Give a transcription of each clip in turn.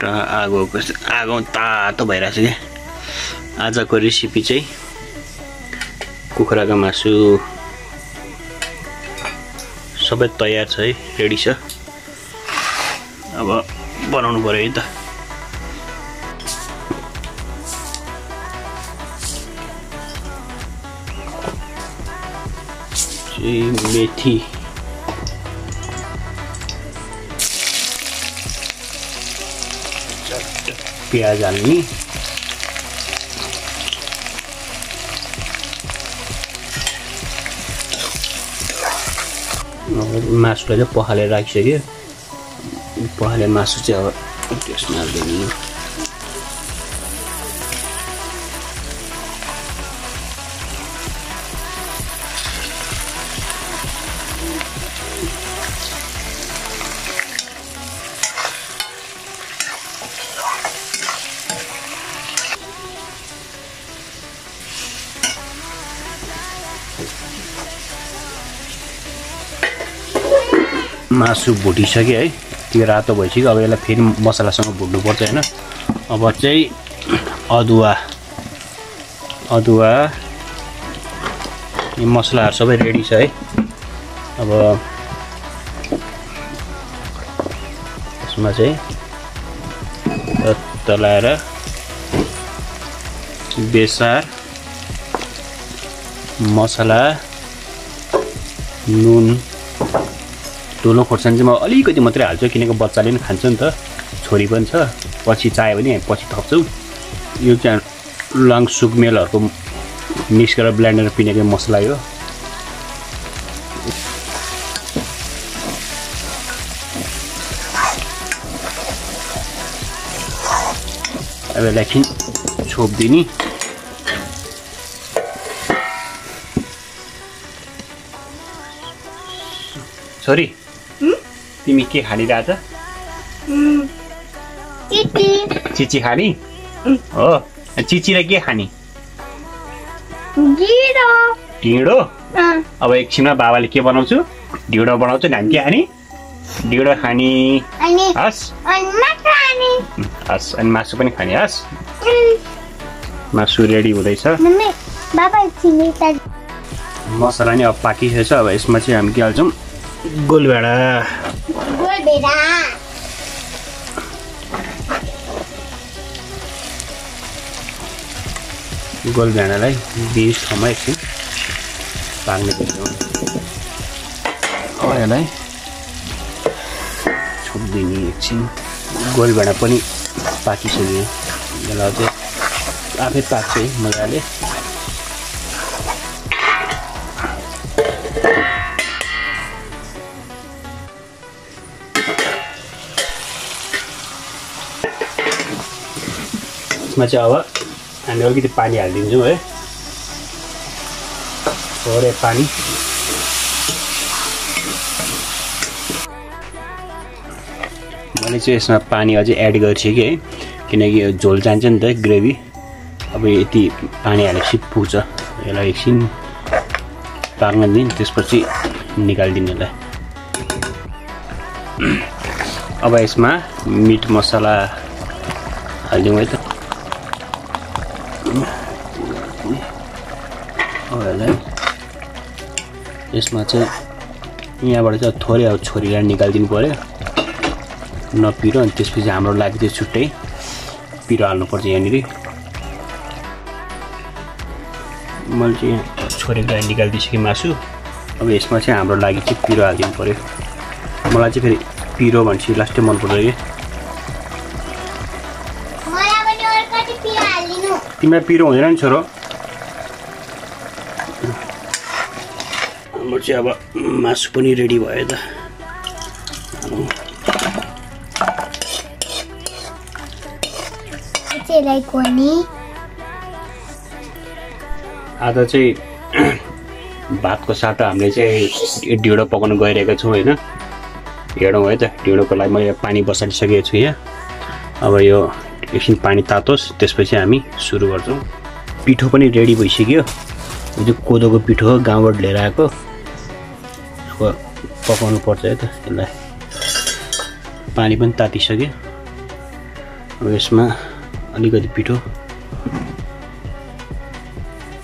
आगो तातो भइरहेछ के आजको रेसिपी चाहिँ कुखुराको मासु सबै तयार छ है रेडी छ अब बनाउनु पर्यो है त मेथी प्याज हाल्ने मासुलाई चाहिँ पखालेर राखिसक्यो पखाले मासु चाहिँ अब त्यसमा हाल्दिनु मासु भुटिसक्यो है त्यो रातो भइसक्यो अब यसलाई फेरि मसलासँग भुट्नु पर्छ हैन अब चाहिँ अदुवा यो मसलाहरु सबै रेडी छ है अब यसमा चाहिँ तलाएर बेसार मसला नुन ठुलो खोर्सानी चाहिँ म अलिकति मात्रै हाल्छु किनकि बच्चाले पनि खान्छ नि त छोरी पनि छ पछि चाहियो भने पछि थप्छौँ यो चाहिँ लङ सुकमेलहरुको मिक्स गरेर ब्लेन्डरमा पिनेको मसला हो अब यसलाई एकछिन छोप्दिने छोरी तिमी के खानिरहेछ चिची खानी हो चिचीले के खानी ढिँडो अब एकछिनमा बाबाले के बनाउँछु ढिँडो बनाउँछु नि हामी के खानी ढिँडो खानी हस् हस् अनि मासु पनि खाने हस् मासु रेडी हुँदैछ मसला नि अब पाकिसकेछ अब यसमा चाहिँ हामी के हाल्छौँ गोलभेडा गोलभेडालाई 20 ठाउँमा एकछिन पाक्ने गर्छौँ अब यसलाई छोप्दिने एकछिन गोलभेडा पनि पाकिसक्यो यसलाई चाहिँ आफै पाक्छ है मजाले यसमा चाहिँ अब हामी अलिकति पानी हालिदिन्छौँ है थोरै पानी मैले चाहिँ यसमा पानी अझै एड गरिसकेँ है किनकि यो झोल जान्छ नि त ग्रेभी अब यति पानी हालेपछि पुग्छ यसलाई एकछिन पाक्न दिनु त्यसपछि निकालिदिनु यसलाई अब यसमा मिट मसला हालिदिउँ है त यसमा चाहिँ यहाँबाट चाहिँ थोरै अब छोरीलाई निकालिदिनु पर्यो नपिरो अनि त्यसपछि हाम्रो लागि चाहिँ छुट्टै पिरो हाल्नुपर्छ यहाँनिर मैले चाहिँ यहाँ छोरीको लागि निकालिदिइसकेँ मासु अब यसमा चाहिँ हाम्रो लागि चाहिँ पिरो हालिदिनु पर्यो मलाई चाहिँ फेरि पिरो भनेपछि लास्टै मनपर्छ कि तिमीलाई पिरो हुँदैन नि छोरो हाम्रो चाहिँ अब मासु पनि रेडी भयो त आज चाहिँ भातको साटो हामीले चाहिँ ढिँडो पकाउन गइरहेको छौँ होइन हेरौँ है त ढिँडोको लागि मैले पानी बसालिसकेको छु यहाँ अब यो एकछिन पानी तातोस् त्यसपछि हामी सुरु गर्छौँ पिठो पनि रेडी भइसक्यो यो चाहिँ कोदोको पिठो हो गाउँबाट लिएर आएको अब पकाउनु पर्छ है त यसलाई पानी पनि तातिसक्यो अब यसमा अलिकति पिठो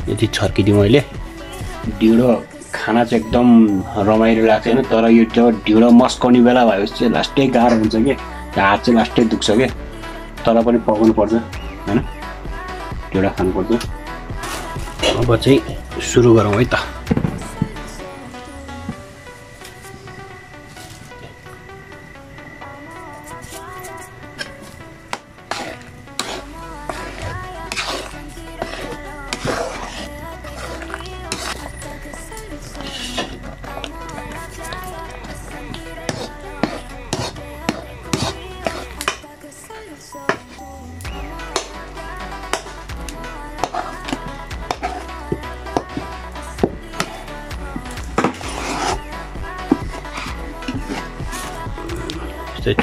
यति छर्किदिउँ अहिले। ढिँडो खाना चाहिँ एकदम रमाइलो लाग्छ हैन, तर यो जब ढिँडो मस्काउने बेला भएपछि चाहिँ लास्टै गाह्रो हुन्छ के, हात चाहिँ लास्टै दुख्छ के, तर पनि पकाउनु पर्छ हैन, ढिँडो खानुपर्छ। अब चाहिँ सुरु गरौँ है त।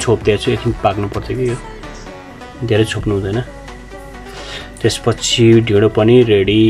छोप्दिएको छु, एकछिन पाक्नुपर्छ कि यो, धेरै छोप्नु हुँदैन। त्यसपछि ढिँडो पनि रेडी।